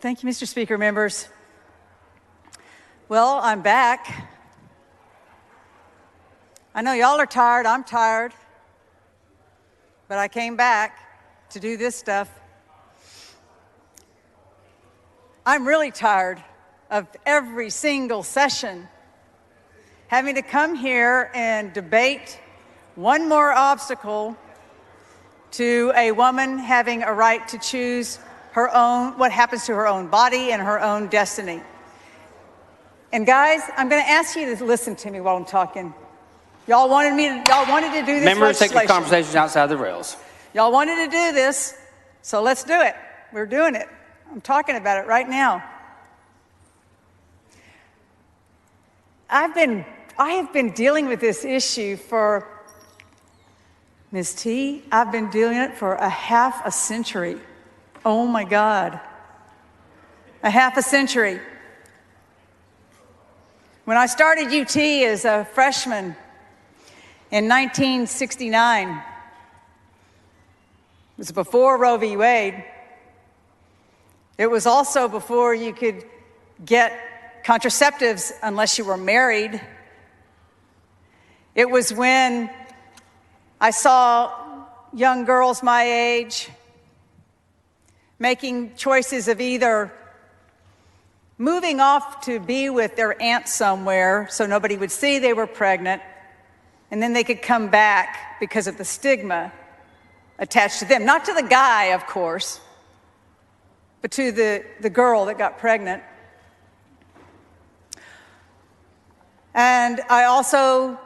Thank you, Mr. Speaker, members. Well, I'm back. I know y'all are tired, I'm tired, but I came back to do this stuff. I'm really tired of every single session having to come here and debate one more obstacle to a woman having a right to choose her own, what happens to her own body and her own destiny. And guys, I'm going to ask you to listen to me while I'm talking. Y'all wanted to do this Members, take legislation. the conversations outside the rails. Y'all wanted to do this, so let's do it. We're doing it. I'm talking about it right now. I have been dealing with this issue for, Ms. T, I've been dealing with it for a half a century. Oh my God. A half a century. When I started UT as a freshman in 1969, it was before Roe v. Wade. It was also before you could get contraceptives unless you were married. It was when I saw young girls my age making choices of either moving off to be with their aunt somewhere so nobody would see they were pregnant, and then they could come back because of the stigma attached to them. Not to the guy, of course, but to the girl that got pregnant. And I also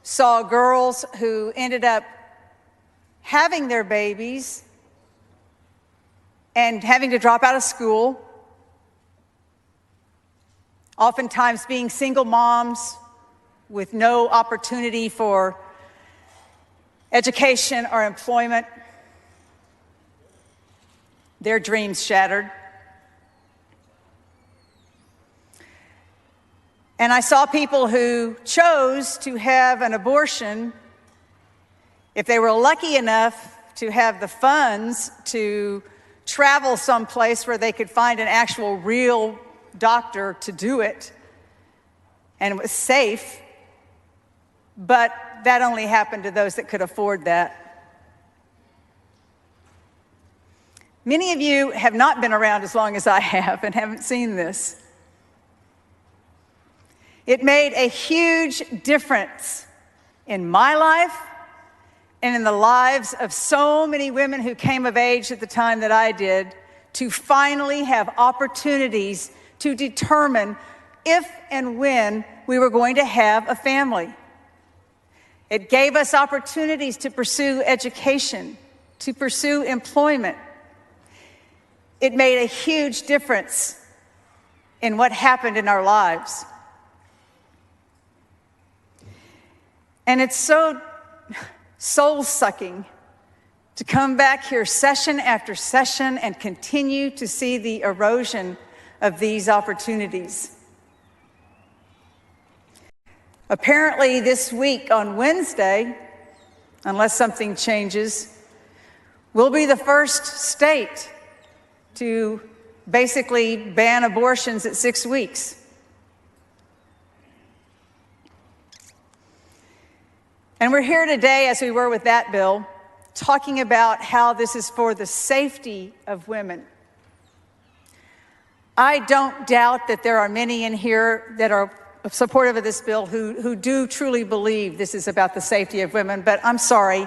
saw girls who ended up having their babies and having to drop out of school, oftentimes being single moms with no opportunity for education or employment, their dreams shattered. And I saw people who chose to have an abortion if they were lucky enough to have the funds to travel someplace where they could find an actual real doctor to do it, and it was safe, but that only happened to those that could afford that. Many of you have not been around as long as I have and haven't seen this. It made a huge difference in my life and in the lives of so many women who came of age at the time that I did, to finally have opportunities to determine if and when we were going to have a family. It gave us opportunities to pursue education, to pursue employment. It made a huge difference in what happened in our lives. And it's so soul-sucking to come back here session after session and continue to see the erosion of these opportunities. Apparently this week on Wednesday, unless something changes, we'll be the first state to basically ban abortions at 6 weeks. And we're here today, as we were with that bill, talking about how this is for the safety of women. I don't doubt that there are many in here that are supportive of this bill who do truly believe this is about the safety of women, but I'm sorry,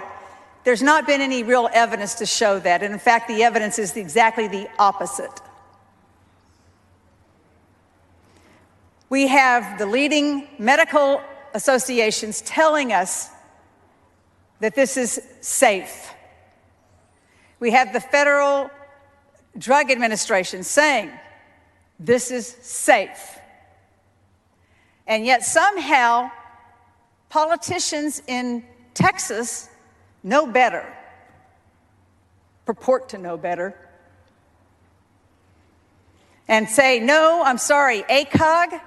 there's not been any real evidence to show that. And in fact, the evidence is exactly the opposite. We have the leading medical associations telling us that this is safe. We have the Federal Drug Administration saying this is safe. And yet somehow politicians in Texas know better, purport to know better, and say, no, I'm sorry, ACOG,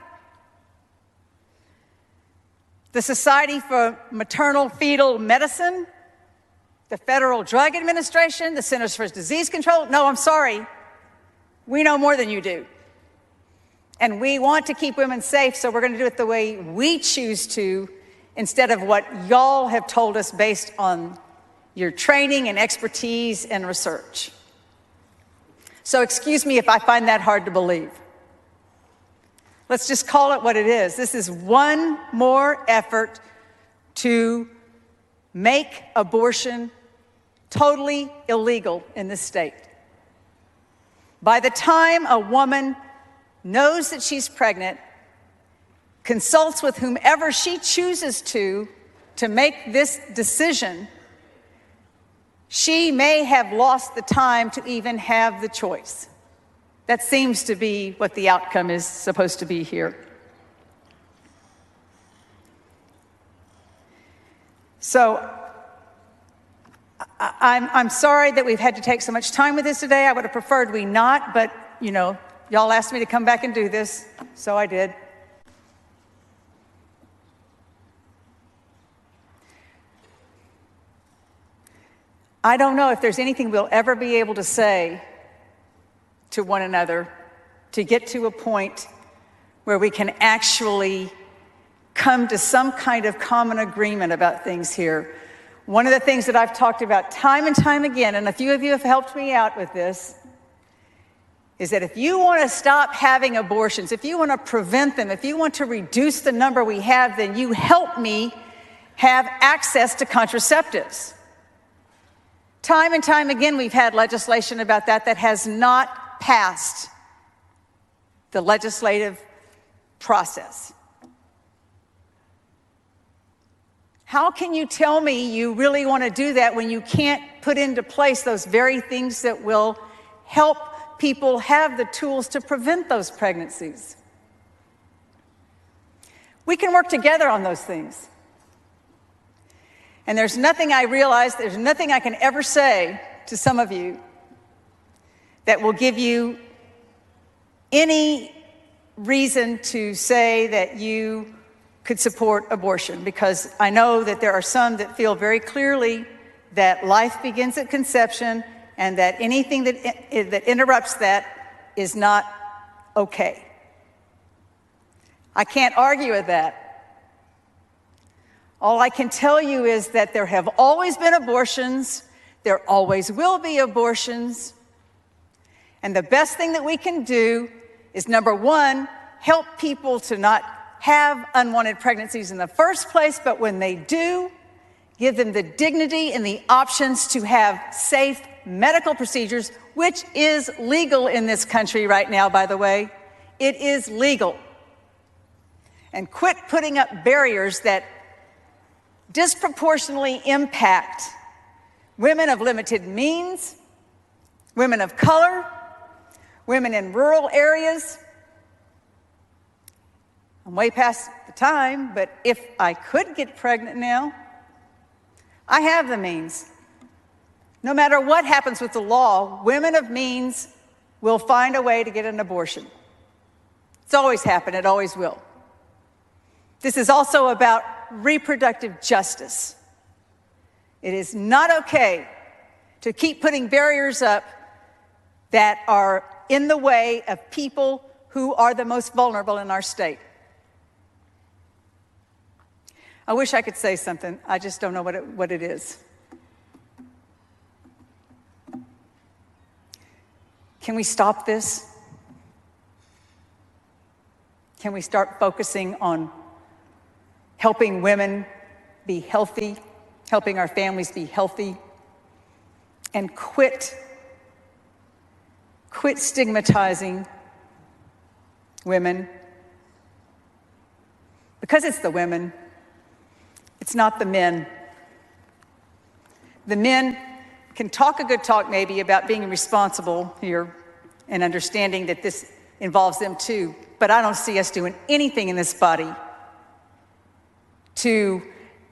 the Society for Maternal Fetal Medicine, the Federal Drug Administration, the Centers for Disease Control, no, I'm sorry, We know more than you do. And we want to keep women safe, so we're going to do it the way we choose to, instead of what y'all have told us based on your training and expertise and research. So excuse me if I find that hard to believe. Let's just call it what it is. This is one more effort to make abortion totally illegal in this state. By the time a woman knows that she's pregnant, consults with whomever she chooses to make this decision, she may have lost the time to even have the choice. That seems to be what the outcome is supposed to be here. So I'm sorry that we've had to take so much time with this today. I would have preferred we not, but you know, y'all asked me to come back and do this, so I did. I don't know if there's anything we'll ever be able to say to one another to get to a point where we can actually come to some kind of common agreement about things here. One of the things that I've talked about time and time again, and a few of you have helped me out with this, is that if you want to stop having abortions, if you want to prevent them, if you want to reduce the number we have, then you help me have access to contraceptives. Time and time again, we've had legislation about that has not passed the legislative process. How can you tell me you really want to do that when you can't put into place those very things that will help people have the tools to prevent those pregnancies? We can work together on those things. And there's nothing I can ever say to some of you that will give you any reason to say that you could support abortion, because I know that there are some that feel very clearly that life begins at conception and that anything that interrupts that is not okay. I can't argue with that. All I can tell you is that there have always been abortions, there always will be abortions, and the best thing that we can do is, number one, help people to not have unwanted pregnancies in the first place, but when they do, give them the dignity and the options to have safe medical procedures, which is legal in this country right now, by the way. It is legal. And quit putting up barriers that disproportionately impact women of limited means, women of color, women in rural areas. I'm way past the time, but if I could get pregnant now, I have the means. No matter what happens with the law, women of means will find a way to get an abortion. It's always happened, it always will. This is also about reproductive justice. It is not okay to keep putting barriers up that are in the way of people who are the most vulnerable in our state. I wish I could say something. I just don't know what it is. Can we stop this? Can we start focusing on helping women be healthy, helping our families be healthy, and quit stigmatizing women? Because it's the women, it's not the men. The men can talk a good talk maybe about being responsible here and understanding that this involves them too, but I don't see us doing anything in this body to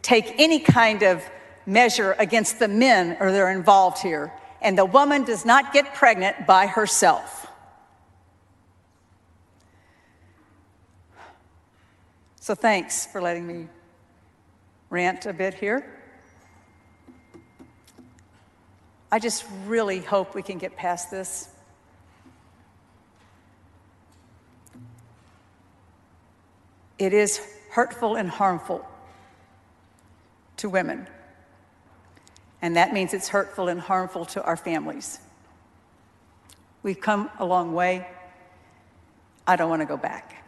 take any kind of measure against the men that are involved here. And the woman does not get pregnant by herself. So thanks for letting me rant a bit here. I just really hope we can get past this. it is hurtful and harmful to women. And that means it's hurtful and harmful to our families. We've come a long way. I don't want to go back.